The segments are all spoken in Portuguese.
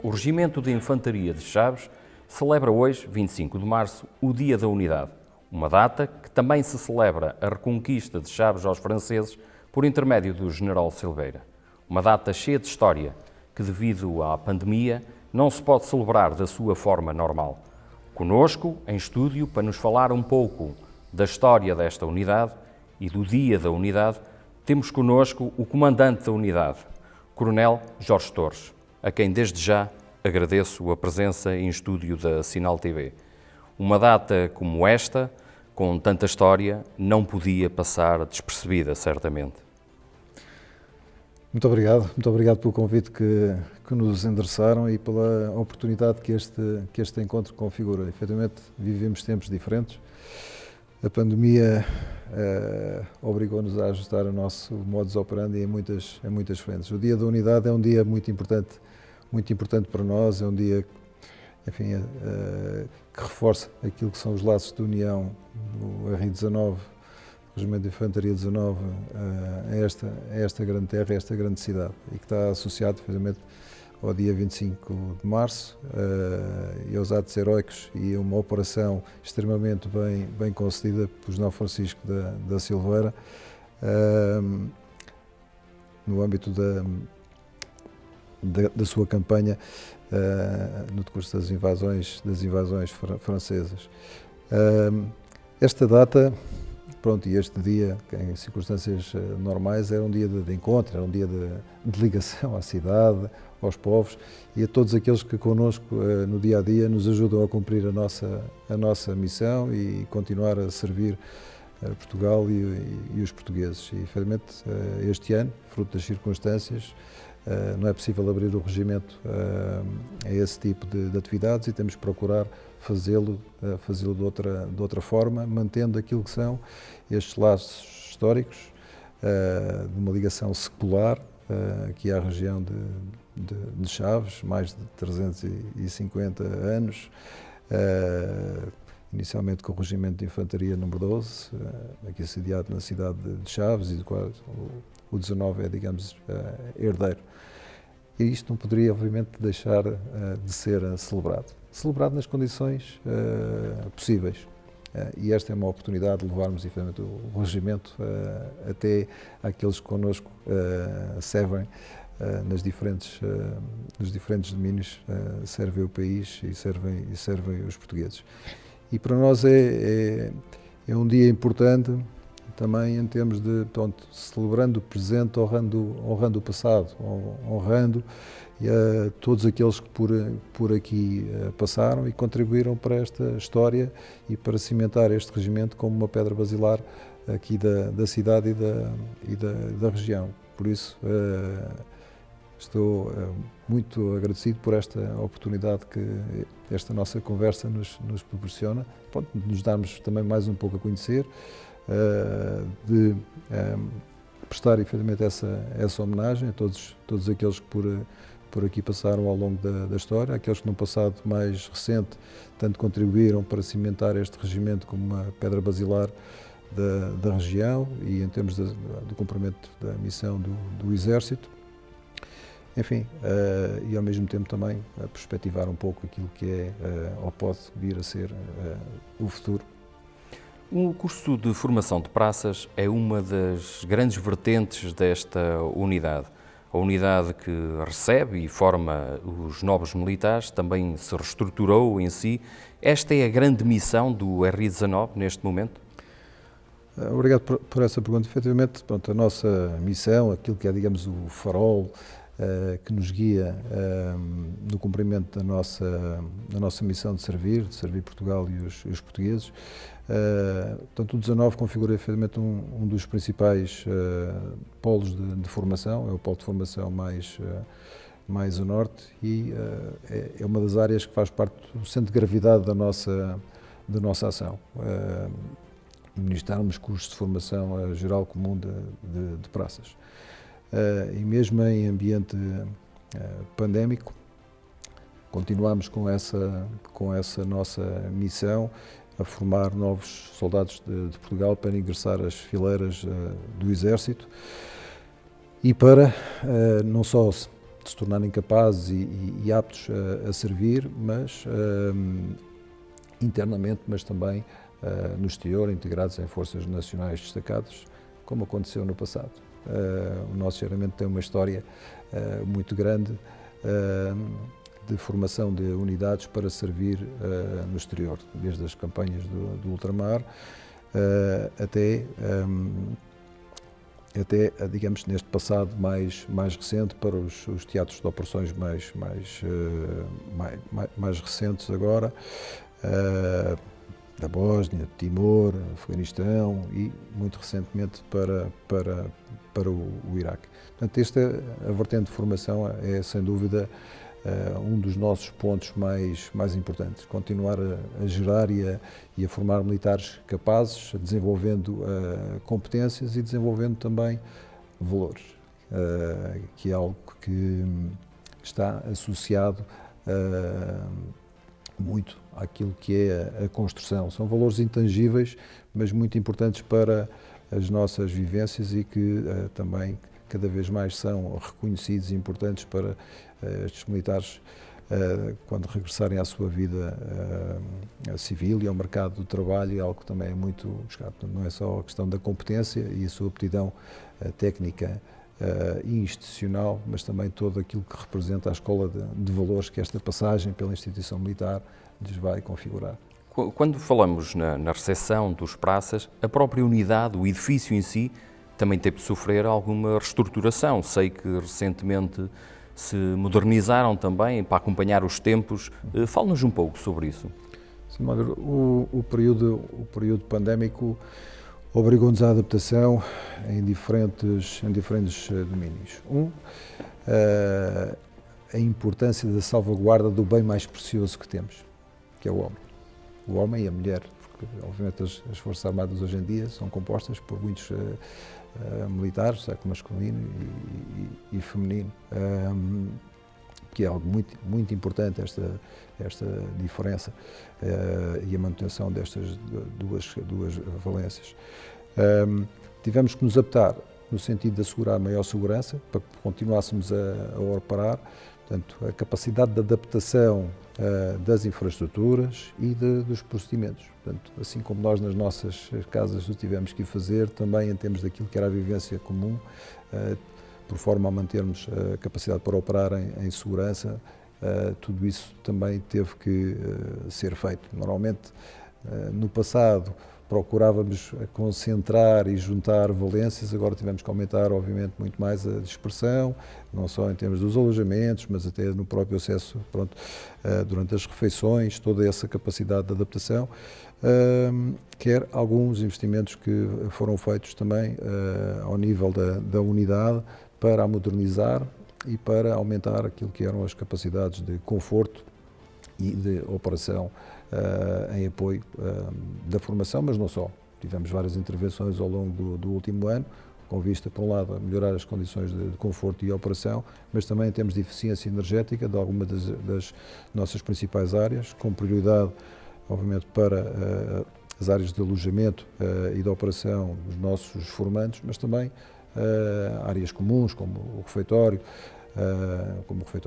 O Regimento de Infantaria de Chaves celebra hoje, 25 de março, o Dia da Unidade, uma data que também se celebra a reconquista de Chaves aos franceses por intermédio do General Silveira. Uma data cheia de história que, devido à pandemia, não se pode celebrar da sua forma normal. Conosco, em estúdio, para nos falar um pouco da história desta unidade e do Dia da Unidade, temos conosco o comandante da unidade, Coronel Jorge Torres, a quem desde já agradeço a presença em estúdio da Sinal TV. Uma data como esta, com tanta história, não podia passar despercebida, certamente. Muito obrigado pelo convite que nos endereçaram e pela oportunidade que este encontro configura. Efetivamente, vivemos tempos diferentes. A pandemia obrigou-nos a ajustar o nosso modus operandi em muitas frentes. O Dia da Unidade é um dia muito importante para nós, é um dia, enfim, que reforça aquilo que são os laços de união do RI-19, Regimento de Infantaria 19, a esta grande terra, a esta grande cidade, e que está associado, efetivamente, ao dia 25 de março e aos atos heroicos e a uma operação extremamente bem concedida por General Francisco da Silveira no âmbito da sua campanha no decurso das invasões francesas. Esta data, pronto, e este dia, em circunstâncias normais, era um dia de encontro, era um dia de ligação à cidade, aos povos e a todos aqueles que connosco no dia a dia nos ajudam a cumprir a nossa missão e continuar a servir Portugal e os portugueses. E, infelizmente, este ano, fruto das circunstâncias, não é possível abrir o regimento a esse tipo de atividades e temos que procurar fazê-lo de outra forma, mantendo aquilo que são estes laços históricos de uma ligação secular aqui à região de Chaves, mais de 350 anos, inicialmente com o Regimento de Infantaria número 12, aqui sediado na cidade de Chaves, e do qual o 19 é, digamos, herdeiro. E isto não poderia, obviamente, deixar de ser celebrado nas condições possíveis. E esta é uma oportunidade de levarmos, efetivamente, o regimento até àqueles que connosco servem nos diferentes domínios, servem o país e servem os portugueses. E para nós é um dia importante também em termos de, pronto, celebrando o presente, honrando o passado, honrando todos aqueles que por aqui passaram e contribuíram para esta história e para cimentar este regimento como uma pedra basilar aqui da cidade e da região. Por isso, estou muito agradecido por esta oportunidade que esta nossa conversa nos proporciona, pronto, de nos darmos também mais um pouco a conhecer, de prestar efetivamente essa homenagem a todos aqueles que por aqui passaram ao longo da história, aqueles que no passado mais recente tanto contribuíram para cimentar este regimento como uma pedra basilar da região e em termos do cumprimento da missão do Exército. Enfim, e ao mesmo tempo também perspectivar um pouco aquilo que é ou pode vir a ser o futuro. O curso de formação de praças é uma das grandes vertentes desta unidade. A unidade que recebe e forma os novos militares também se reestruturou em si. Esta é a grande missão do RI-19 neste momento? Obrigado por essa pergunta. Efetivamente, pronto, a nossa missão, aquilo que é, digamos, o farol que nos guia no cumprimento da nossa missão de servir Portugal e os portugueses. Portanto, o 19 configura efetivamente um dos principais polos de formação, é o polo de formação mais a norte e é uma das áreas que faz parte do centro de gravidade da nossa ação. Ministrarmos cursos de formação geral comum de praças. E mesmo em ambiente pandémico, continuamos com essa nossa missão a formar novos soldados de Portugal para ingressar às fileiras do Exército e para não só se tornarem capazes e aptos a servir, mas internamente, mas também no exterior, integrados em forças nacionais destacadas, como aconteceu no passado. O nosso geralmente tem uma história muito grande de formação de unidades para servir no exterior, desde as campanhas do ultramar até, digamos, neste passado mais recente, para os teatros de operações mais recentes agora, da Bósnia, de Timor, Afeganistão e, muito recentemente, para o Iraque. Portanto, a vertente de formação é, sem dúvida, um dos nossos pontos mais importantes. Continuar a gerar e a formar militares capazes, desenvolvendo competências e desenvolvendo também valores, que é algo que está associado muito àquilo que é a construção. São valores intangíveis, mas muito importantes para as nossas vivências e que também cada vez mais são reconhecidos e importantes para estes militares quando regressarem à sua vida civil e ao mercado do trabalho. É algo que também é muito buscado. Não é só a questão da competência e a sua aptidão técnica e institucional, mas também todo aquilo que representa a escola de valores que esta passagem pela instituição militar lhes vai configurar. Quando falamos na recepção dos praças, a própria unidade, o edifício em si, também teve de sofrer alguma reestruturação. Sei que recentemente se modernizaram também para acompanhar os tempos. Fale-nos um pouco sobre isso. Sim, o período pandémico obrigou-nos à adaptação em diferentes domínios. A importância da salvaguarda do bem mais precioso que temos, que é o homem. O homem e a mulher, porque obviamente as Forças Armadas hoje em dia são compostas por muitos militares, sexo masculino e feminino, que é algo muito importante, esta diferença e a manutenção destas duas valências. Tivemos que nos adaptar no sentido de assegurar maior segurança, para que continuássemos a operar. Portanto, a capacidade de adaptação das infraestruturas e dos procedimentos. Portanto, assim como nós nas nossas casas o tivemos que fazer, também em termos daquilo que era a vivência comum, por forma a mantermos a capacidade para operar em segurança, tudo isso também teve que ser feito. Normalmente, no passado, procurávamos concentrar e juntar valências, agora tivemos que aumentar, obviamente, muito mais a dispersão, não só em termos dos alojamentos, mas até no próprio acesso, durante as refeições, toda essa capacidade de adaptação, quer alguns investimentos que foram feitos também ao nível da unidade para a modernizar e para aumentar aquilo que eram as capacidades de conforto e de operação em apoio da formação, mas não só. Tivemos várias intervenções ao longo do último ano, com vista, por um lado, a melhorar as condições de conforto e operação, mas também em termos de eficiência energética de alguma das nossas principais áreas, com prioridade, obviamente, para as áreas de alojamento e de operação dos nossos formandos, mas também áreas comuns, como o refeitório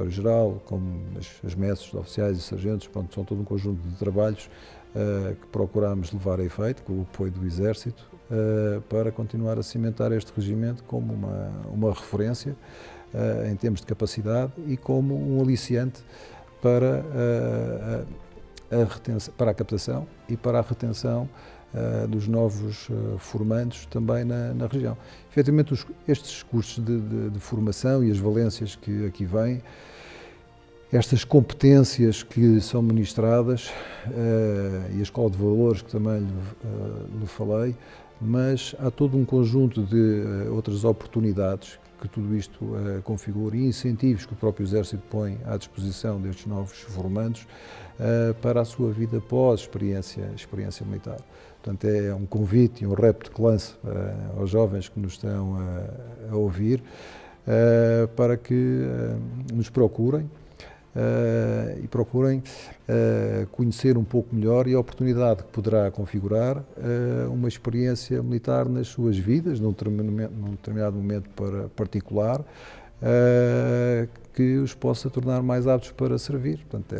geral, como as messes de oficiais e sargentos. Pronto, são todo um conjunto de trabalhos que procurámos levar a efeito, com o apoio do Exército, para continuar a cimentar este regimento como uma referência em termos de capacidade e como um aliciante para a captação e para a retenção dos novos formandos também na região. Efetivamente, estes cursos de formação e as valências que aqui vêm, estas competências que são ministradas e a escola de valores que também lhe falei, mas há todo um conjunto de outras oportunidades que tudo isto configura e incentivos que o próprio Exército põe à disposição destes novos formandos para a sua vida pós-experiência militar. Portanto, é um convite e um repto que lanço aos jovens que nos estão a ouvir para que nos procurem e procurem conhecer um pouco melhor e a oportunidade que poderá configurar uma experiência militar nas suas vidas, num determinado momento particular, que os possa tornar mais aptos para servir. Portanto,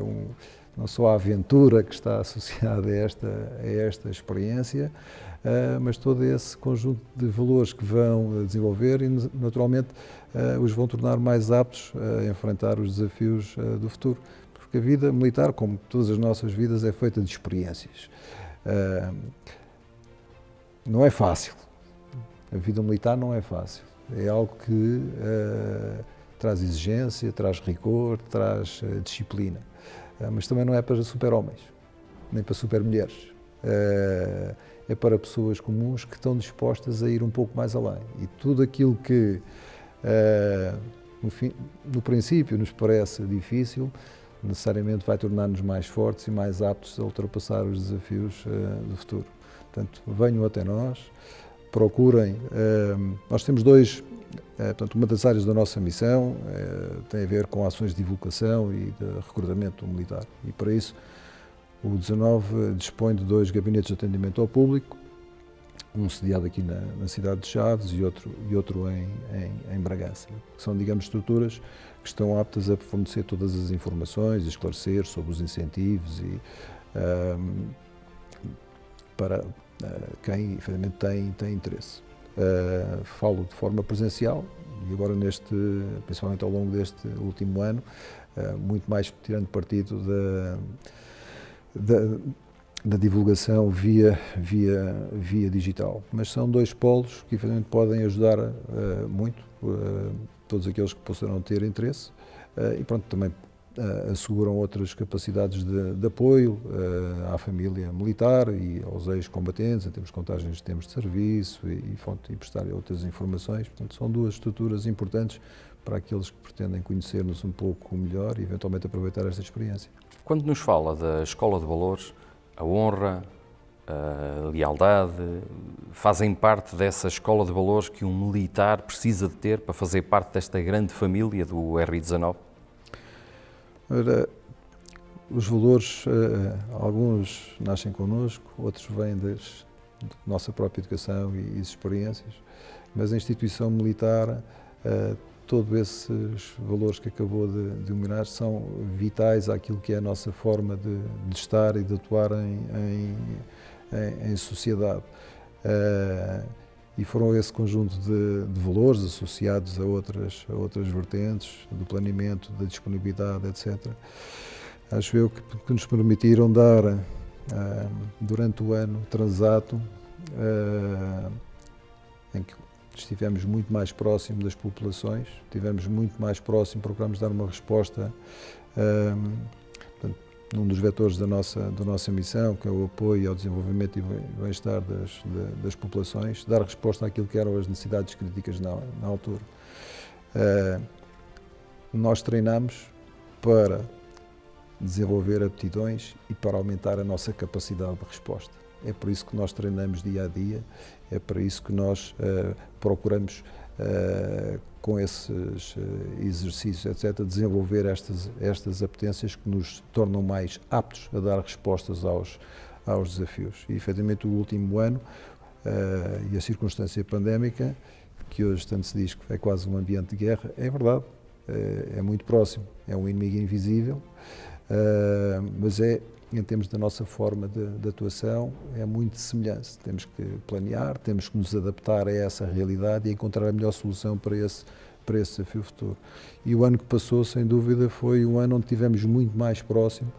não só a aventura que está associada a esta experiência, mas todo esse conjunto de valores que vão desenvolver e, naturalmente, os vão tornar mais aptos a enfrentar os desafios do futuro. Porque a vida militar, como todas as nossas vidas, é feita de experiências. Não é fácil. A vida militar não é fácil. É algo que traz exigência, traz rigor, traz disciplina. Mas também não é para super-homens, nem para super-mulheres. É para pessoas comuns que estão dispostas a ir um pouco mais além. E tudo aquilo que, no princípio, nos parece difícil, necessariamente vai tornar-nos mais fortes e mais aptos a ultrapassar os desafios do futuro. Portanto, venham até nós, procurem. Nós temos portanto, uma das áreas da nossa missão tem a ver com ações de divulgação e de recrutamento militar. E para isso, o 19 dispõe de 2 gabinetes de atendimento ao público, um sediado aqui na cidade de Chaves e outro em Bragança, que são, digamos, estruturas que estão aptas a fornecer todas as informações, esclarecer sobre os incentivos e para quem, efetivamente, tem interesse. Falo de forma presencial e agora, principalmente ao longo deste último ano, muito mais tirando partido da divulgação via digital. Mas são 2 polos que, efetivamente, podem ajudar muito todos aqueles que possam ter interesse e, pronto, também asseguram outras capacidades de apoio à família militar e aos ex-combatentes, em termos de contagens de tempos de serviço e prestar outras informações. Portanto, são 2 estruturas importantes para aqueles que pretendem conhecer-nos um pouco melhor e, eventualmente, aproveitar esta experiência. Quando nos fala da Escola de Valores, a honra, a lealdade, fazem parte dessa escola de valores que um militar precisa de ter para fazer parte desta grande família do R19? Ora, os valores, alguns nascem connosco, outros vêm da nossa própria educação e experiências, mas a instituição militar, todos esses valores que acabou de enumerar são vitais àquilo que é a nossa forma de estar e de atuar em sociedade. E foram esse conjunto de valores associados a outras vertentes, do planeamento, da disponibilidade, etc. Acho eu que nos permitiram dar, durante o ano transato, em que estivemos muito mais próximo das populações, estivemos muito mais próximo, procuramos dar uma resposta num dos vetores da nossa missão, que é o apoio ao desenvolvimento e bem-estar das populações, dar resposta àquilo que eram as necessidades críticas na altura. Nós treinamos para desenvolver aptidões e para aumentar a nossa capacidade de resposta. É por isso que nós treinamos dia a dia, é para isso que nós procuramos, com esses exercícios, etc., desenvolver estas apetências que nos tornam mais aptos a dar respostas aos desafios. E, efetivamente, o último ano e a circunstância pandémica, que hoje tanto se diz que é quase um ambiente de guerra, é verdade, é muito próximo, é um inimigo invisível, mas em termos da nossa forma de atuação, é muito semelhante. Temos que planear, temos que nos adaptar a essa realidade e encontrar a melhor solução para esse desafio futuro. E o ano que passou, sem dúvida, foi um ano onde estivemos muito mais próximo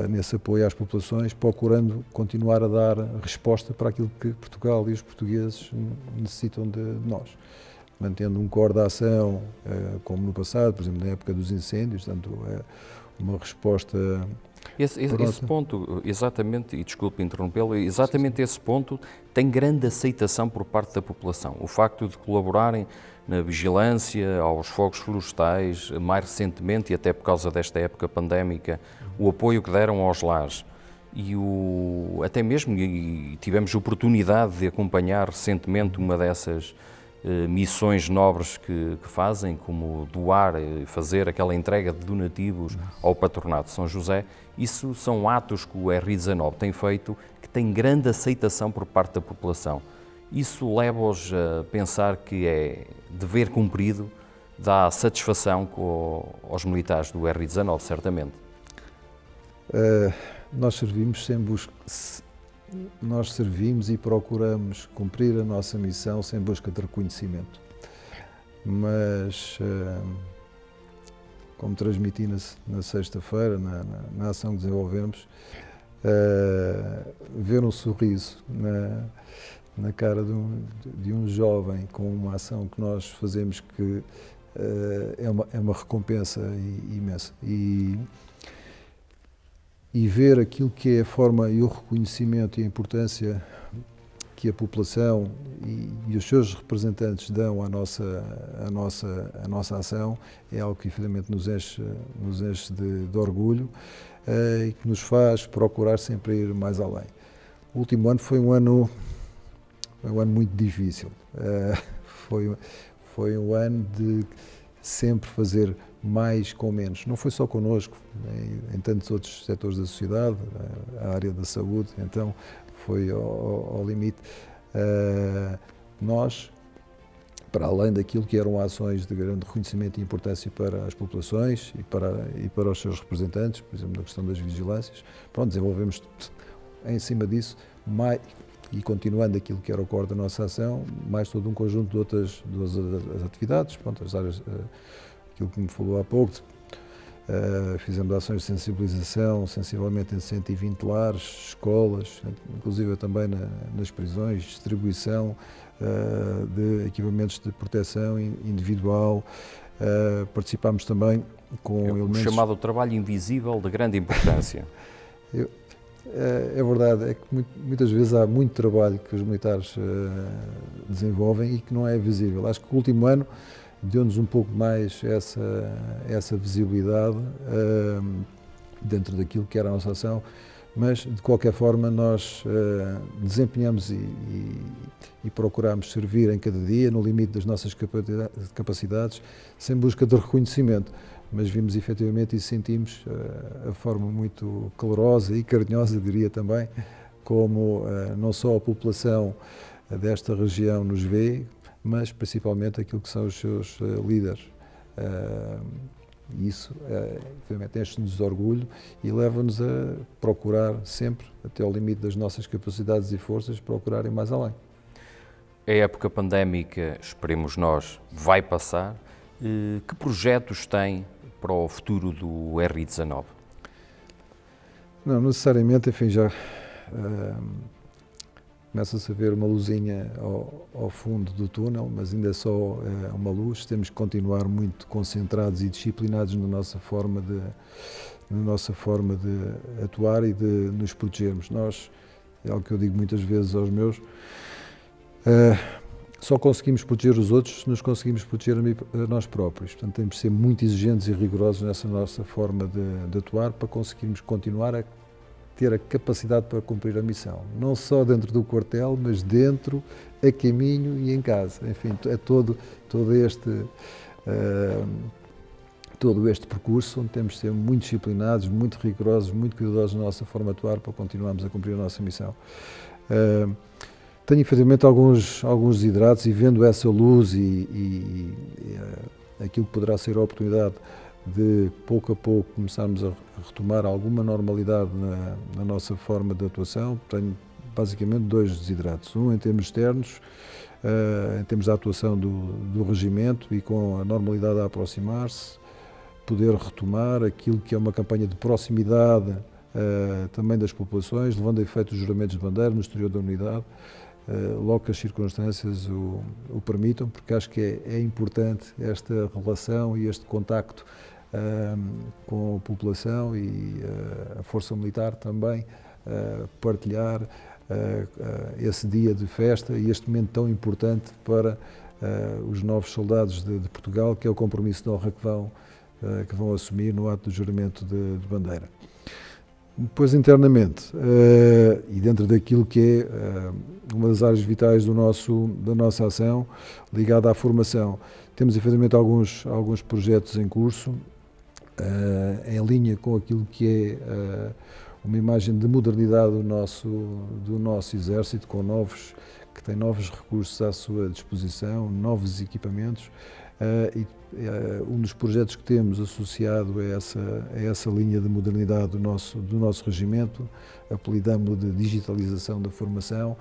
nesse apoio às populações, procurando continuar a dar resposta para aquilo que Portugal e os portugueses necessitam de nós. Mantendo um core de ação, como no passado, por exemplo, na época dos incêndios, portanto, uma resposta... Esse ponto, exatamente, e desculpe interrompê-lo, exatamente esse ponto tem grande aceitação por parte da população. O facto de colaborarem na vigilância, aos fogos florestais, mais recentemente, e até por causa desta época pandémica, o apoio que deram aos lares. E até mesmo, e tivemos oportunidade de acompanhar recentemente uma dessas missões nobres que fazem, como doar, fazer aquela entrega de donativos ao Patronato de São José. Isso são atos que o R19 tem feito, que têm grande aceitação por parte da população. Isso leva-os a pensar que é dever cumprido dá satisfação aos militares do R19, certamente. Nós servimos e procuramos cumprir a nossa missão sem busca de reconhecimento. Mas, como transmiti na sexta-feira, na ação que desenvolvemos, ver um sorriso na cara de um jovem com uma ação que nós fazemos que é uma recompensa imensa. E ver aquilo que é a forma e o reconhecimento e a importância que a população e os seus representantes dão à nossa ação é algo que efetivamente nos enche de orgulho e que nos faz procurar sempre ir mais além. O último ano foi um ano muito difícil. Foi um ano de sempre fazer mais com menos. Não foi só connosco, em tantos outros setores da sociedade, a área da saúde, então foi ao limite. Nós, para além daquilo que eram ações de grande reconhecimento e importância para as populações e para os seus representantes, por exemplo, na questão das vigilâncias, desenvolvemos em cima disso, e continuando aquilo que era o core da nossa ação, mais todo um conjunto de outras atividades, as áreas, aquilo que me falou há pouco, fizemos ações de sensibilização, sensivelmente em 120 lares, escolas, inclusive também nas prisões, distribuição de equipamentos de proteção individual, participámos também com elementos... O chamado trabalho invisível de grande importância. É verdade, é que muitas vezes há muito trabalho que os militares desenvolvem e que não é visível. Acho que o último ano deu-nos um pouco mais essa visibilidade dentro daquilo que era a nossa ação, mas de qualquer forma nós desempenhamos e procuramos servir em cada dia no limite das nossas capacidades, sem busca de reconhecimento. Mas vimos efetivamente e sentimos a forma muito calorosa e carinhosa, diria também, como não só a população desta região nos vê, mas principalmente aquilo que são os seus líderes. Isso, obviamente, enche-nos de orgulho e leva-nos a procurar sempre, até ao limite das nossas capacidades e forças, procurar ir mais além. A época pandémica, esperemos nós, vai passar. Que projetos tem para o futuro do R19? Não necessariamente, enfim, já começa-se a ver uma luzinha ao fundo do túnel, mas ainda é só uma luz. Temos que continuar muito concentrados e disciplinados na nossa forma de atuar e de nos protegermos. Nós, é algo que eu digo muitas vezes aos meus, só conseguimos proteger os outros se nos conseguimos proteger a nós próprios. Portanto, temos de ser muito exigentes e rigorosos nessa nossa forma de atuar para conseguirmos continuar a ter a capacidade para cumprir a missão. Não só dentro do quartel, mas dentro, a caminho e em casa. Enfim, é todo este percurso onde temos de ser muito disciplinados, muito rigorosos, muito cuidadosos na nossa forma de atuar para continuarmos a cumprir a nossa missão. Tenho, efetivamente, alguns desidratos e vendo essa luz e aquilo que poderá ser a oportunidade de, pouco a pouco, começarmos a retomar alguma normalidade na nossa forma de atuação, tenho basicamente dois desidratos. Um em termos externos, em termos da atuação do regimento e com a normalidade a aproximar-se, poder retomar aquilo que é uma campanha de proximidade também das populações, levando a efeito os juramentos de bandeira no exterior da unidade, logo que as circunstâncias o permitam, porque acho que é importante esta relação e este contacto com a população e a Força Militar também partilhar esse dia de festa e este momento tão importante para os novos soldados de Portugal, que é o compromisso de honra que vão assumir no ato do juramento de bandeira. Depois, internamente, e dentro daquilo que é uma das áreas vitais da nossa ação, ligada à formação, temos efetivamente alguns projetos em curso, em linha com aquilo que é uma imagem de modernidade do nosso Exército, que tem novos recursos à sua disposição, novos equipamentos, Um dos projetos que temos associado a essa linha de modernidade do nosso regimento, apelidamos-lo de digitalização da formação.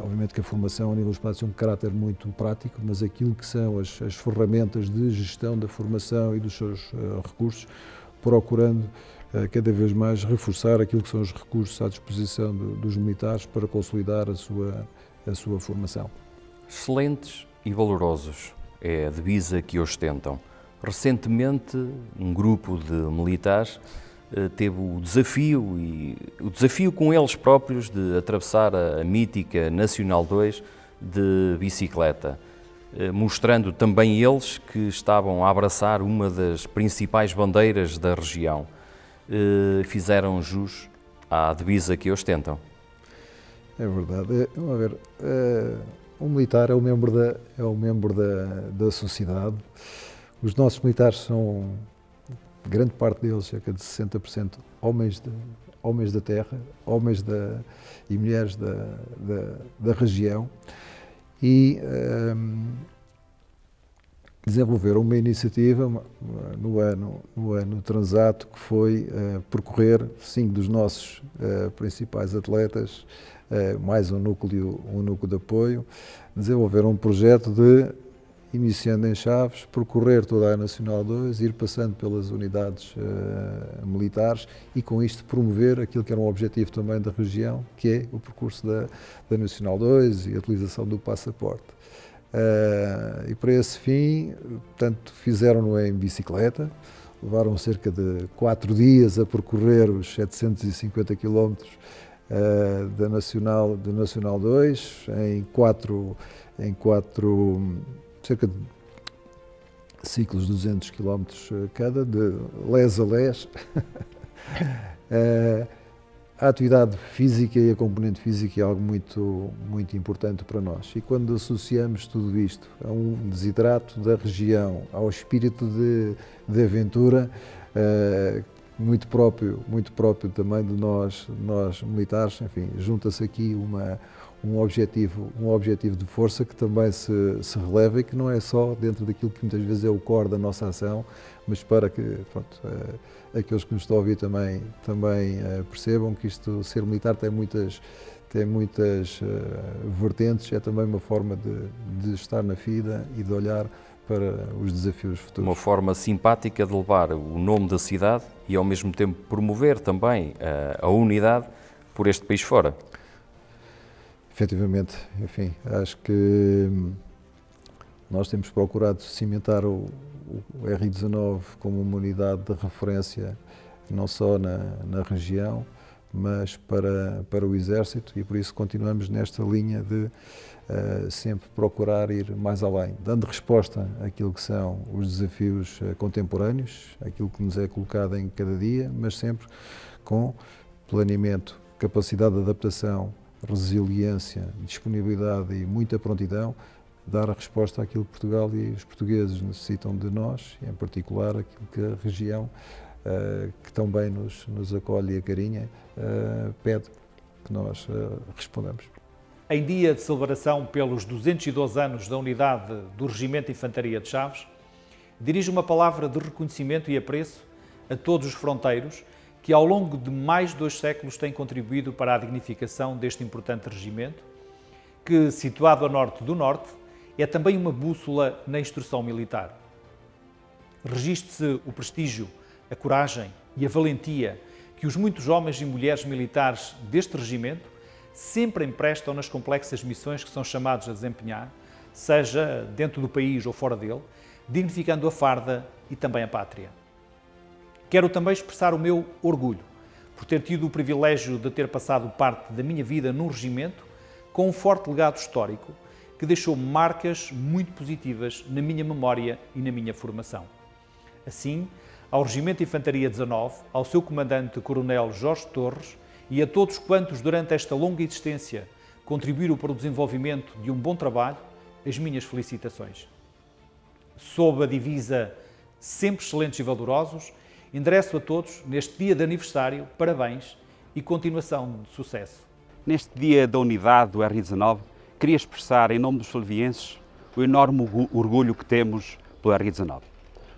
Obviamente que a formação a nível dos tem um caráter muito prático, mas aquilo que são as ferramentas de gestão da formação e dos seus recursos, procurando cada vez mais reforçar aquilo que são os recursos à disposição dos militares para consolidar a sua formação. Excelentes e valorosos é a divisa que ostentam. Recentemente, um grupo de militares teve o desafio com eles próprios de atravessar a mítica Nacional 2 de bicicleta, mostrando também eles que estavam a abraçar uma das principais bandeiras da região. Fizeram jus à divisa que ostentam. É verdade. Vamos ver. O militar é um membro da sociedade. Os nossos militares são, grande parte deles, cerca de 60%, homens da terra, e mulheres da região, e desenvolveram uma iniciativa no ano transato que foi percorrer 5 dos nossos principais atletas, mais um núcleo de apoio, desenvolveram um projeto de, iniciando em Chaves, percorrer toda a Nacional 2, ir passando pelas unidades militares e com isto promover aquilo que era um objetivo também da região, que é o percurso da Nacional 2 e a utilização do passaporte. E para esse fim, portanto, fizeram-no em bicicleta, levaram cerca de 4 dias a percorrer os 750 km da Nacional 2, cerca de ciclos de 200 km cada, de les a les. A atividade física e a componente física é algo muito importante para nós. E quando associamos tudo isto a um desidrato da região, ao espírito de aventura, muito próprio também de nós militares, enfim, junta-se aqui um objetivo de força que também se releva e que não é só dentro daquilo que muitas vezes é o core da nossa ação, mas para que, pronto, aqueles que nos estão a ouvir também percebam que isto, ser militar, tem muitas vertentes, é também uma forma de estar na vida e de olhar para os desafios futuros. Uma forma simpática de levar o nome da cidade e ao mesmo tempo promover também a unidade por este país fora. Efetivamente, enfim, acho que nós temos procurado cimentar o R19 como uma unidade de referência não só na região, mas para o Exército, e por isso continuamos nesta linha de sempre procurar ir mais além, dando resposta àquilo que são os desafios contemporâneos, aquilo que nos é colocado em cada dia, mas sempre com planeamento, capacidade de adaptação, resiliência, disponibilidade e muita prontidão, dar a resposta àquilo que Portugal e os portugueses necessitam de nós, e em particular aquilo que a região, que tão bem nos acolhe e acarinha, pede que nós respondamos. Em dia de celebração pelos 212 anos da unidade do Regimento de Infantaria de Chaves, dirijo uma palavra de reconhecimento e apreço a todos os fronteiros que ao longo de mais de 2 séculos têm contribuído para a dignificação deste importante regimento, que, situado a norte do norte, é também uma bússola na instrução militar. Registre-se o prestígio, a coragem e a valentia que os muitos homens e mulheres militares deste regimento sempre emprestam nas complexas missões que são chamados a desempenhar, seja dentro do país ou fora dele, dignificando a farda e também a pátria. Quero também expressar o meu orgulho por ter tido o privilégio de ter passado parte da minha vida num regimento com um forte legado histórico que deixou marcas muito positivas na minha memória e na minha formação. Assim, ao Regimento de Infantaria 19, ao seu comandante Coronel Jorge Torres e a todos quantos durante esta longa existência contribuíram para o desenvolvimento de um bom trabalho, as minhas felicitações. Sob a divisa sempre excelentes e valorosos, endereço a todos, neste dia de aniversário, parabéns e continuação de sucesso. Neste dia da unidade do R19, queria expressar, em nome dos salvienses, o enorme orgulho que temos pelo RI-19.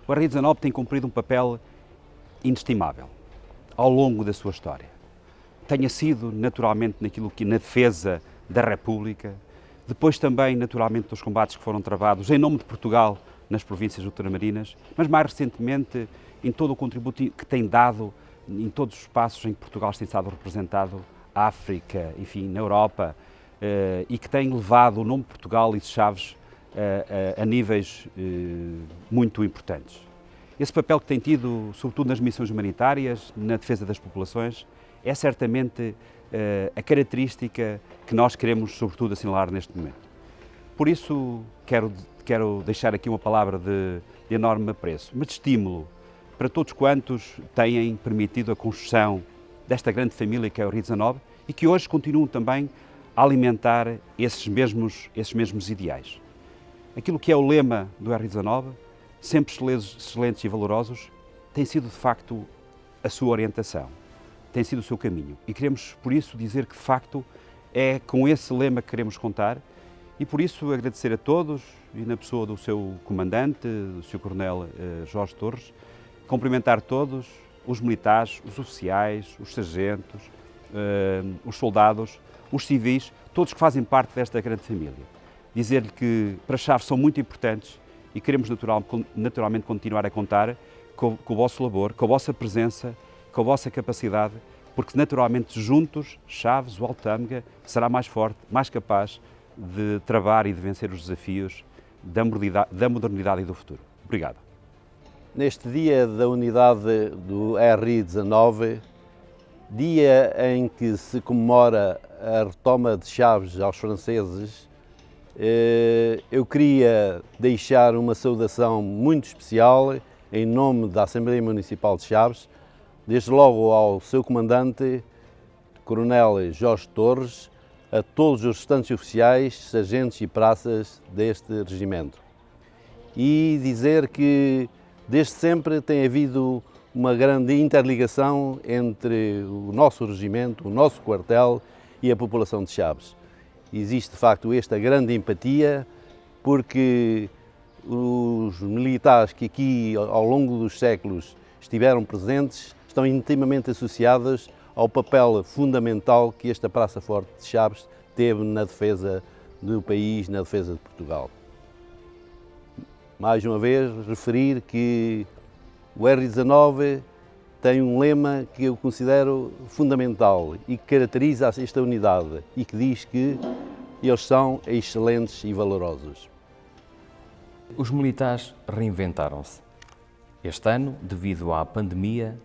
O RI-19 tem cumprido um papel inestimável ao longo da sua história. Tenha sido naturalmente na defesa da República, depois também naturalmente dos combates que foram travados em nome de Portugal nas províncias ultramarinas, mas mais recentemente em todo o contributo que tem dado em todos os espaços em que Portugal tem estado representado, África, enfim, na Europa, e que tem levado o nome de Portugal e de Chaves a níveis muito importantes. Esse papel que tem tido, sobretudo nas missões humanitárias, na defesa das populações, é certamente a característica que nós queremos, sobretudo, assinalar neste momento. Por isso, quero deixar aqui uma palavra de enorme apreço, mas de estímulo para todos quantos têm permitido a construção desta grande família que é o RI-19 e que hoje continuam também a alimentar esses mesmos ideais. Aquilo que é o lema do RI-19, sempre excelentes e valorosos, tem sido de facto a sua orientação, tem sido o seu caminho. E queremos, por isso, dizer que de facto é com esse lema que queremos contar e por isso agradecer a todos e na pessoa do seu comandante, do Sr. Coronel Jorge Torres, cumprimentar todos, os militares, os oficiais, os sargentos, os soldados, os civis, todos que fazem parte desta grande família. Dizer-lhe que para Chaves são muito importantes e queremos naturalmente continuar a contar com o vosso labor, com a vossa presença, com a vossa capacidade, porque naturalmente juntos, Chaves, o Alto Tâmega, será mais forte, mais capaz de travar e de vencer os desafios da modernidade e do futuro. Obrigado. Neste dia da unidade do RI-19, dia em que se comemora a retoma de Chaves aos franceses, eu queria deixar uma saudação muito especial em nome da Assembleia Municipal de Chaves, desde logo ao seu comandante, Coronel Jorge Torres, a todos os restantes oficiais, sargentos e praças deste regimento. E dizer que desde sempre tem havido uma grande interligação entre o nosso regimento, o nosso quartel e a população de Chaves. Existe de facto esta grande empatia porque os militares que aqui ao longo dos séculos estiveram presentes estão intimamente associados ao papel fundamental que esta Praça Forte de Chaves teve na defesa do país, na defesa de Portugal. Mais uma vez, referir que o RI-19 tem um lema que eu considero fundamental e que caracteriza esta unidade e que diz que eles são excelentes e valorosos. Os militares reinventaram-se. Este ano, devido à pandemia,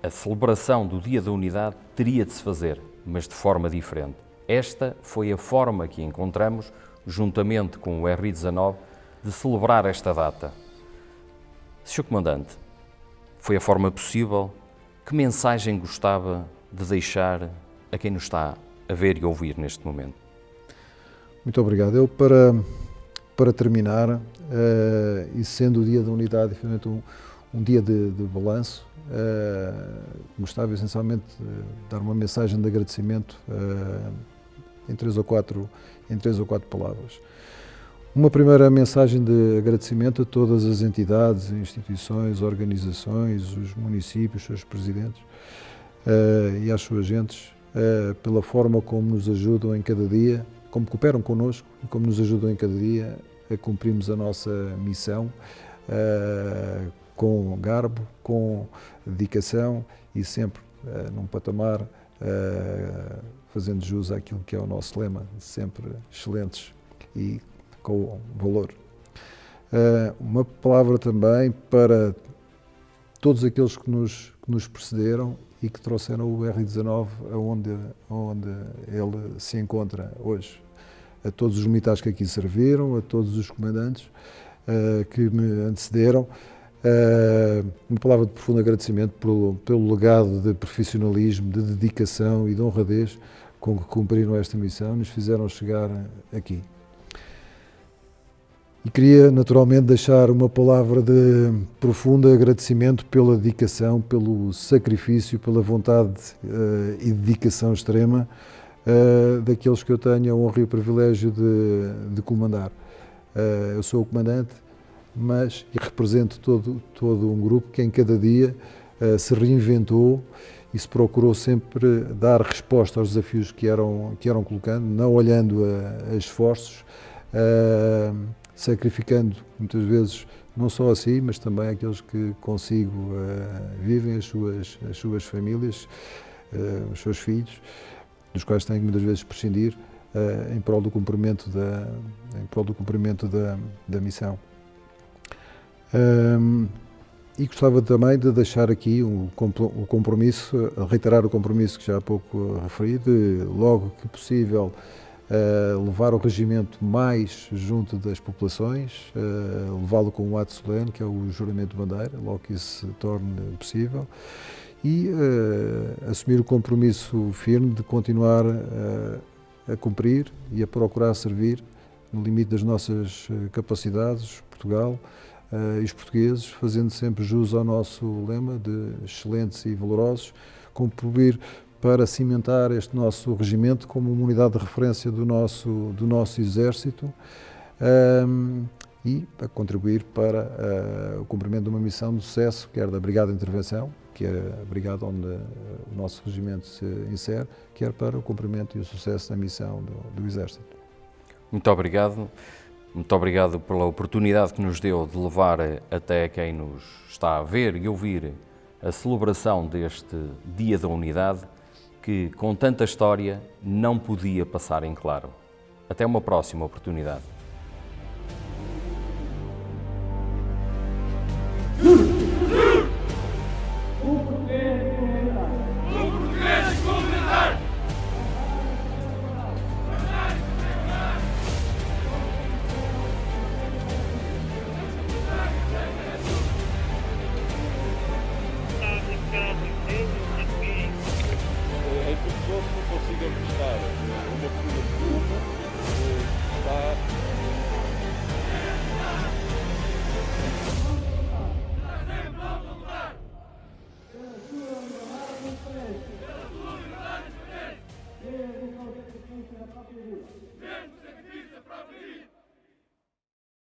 a celebração do Dia da Unidade teria de se fazer, mas de forma diferente. Esta foi a forma que encontramos, juntamente com o RI-19, de celebrar esta data. Sr. Comandante, foi a forma possível? Que mensagem gostava de deixar a quem nos está a ver e ouvir neste momento? Muito obrigado. Eu, para terminar, e sendo o Dia da Unidade, efetivamente um dia de balanço, gostava essencialmente de dar uma mensagem de agradecimento em três ou quatro palavras. Uma primeira mensagem de agradecimento a todas as entidades, instituições, organizações, os municípios, os seus presidentes e às suas gentes, pela forma como nos ajudam em cada dia, como cooperam connosco e como nos ajudam em cada dia a cumprirmos a nossa missão com garbo, com dedicação e sempre num patamar fazendo jus àquilo que é o nosso lema, sempre excelentes e com valor. Uma palavra também para todos aqueles que nos precederam e que trouxeram o RI-19 aonde ele se encontra hoje. A todos os militares que aqui serviram, a todos os comandantes que me antecederam, uma palavra de profundo agradecimento pelo legado de profissionalismo, de dedicação e de honradez com que cumpriram esta missão, nos fizeram chegar aqui. E queria naturalmente deixar uma palavra de profundo agradecimento pela dedicação, pelo sacrifício, pela vontade e dedicação extrema daqueles que eu tenho a honra e o privilégio de comandar. eu sou o comandante, mas e represento todo um grupo que em cada dia se reinventou e se procurou sempre dar resposta aos desafios que eram colocando, não olhando a esforços, sacrificando muitas vezes não só a si, mas também aqueles que consigo vivem, as suas famílias, os seus filhos, dos quais têm que muitas vezes prescindir em prol do cumprimento da missão. E gostava também de deixar aqui o compromisso, reiterar o compromisso que já há pouco referi, de logo que possível levar o regimento mais junto das populações, levá-lo com um ato solene, que é o juramento de bandeira, logo que isso se torne possível, e assumir o compromisso firme de continuar a cumprir e a procurar servir, no limite das nossas capacidades, Portugal e os portugueses, fazendo sempre jus ao nosso lema de excelentes e valorosos, contribuir para cimentar este nosso regimento como uma unidade de referência do nosso Exército e a contribuir para o cumprimento de uma missão de sucesso, quer da Brigada de Intervenção, que é a brigada onde o nosso regimento se insere, quer para o cumprimento e o sucesso da missão do Exército. Muito obrigado. Muito obrigado pela oportunidade que nos deu de levar até quem nos está a ver e ouvir a celebração deste Dia da Unidade, que, com tanta história, não podia passar em claro. Até uma próxima oportunidade. As pessoas que não consigam prestar uma fila de turno está Pela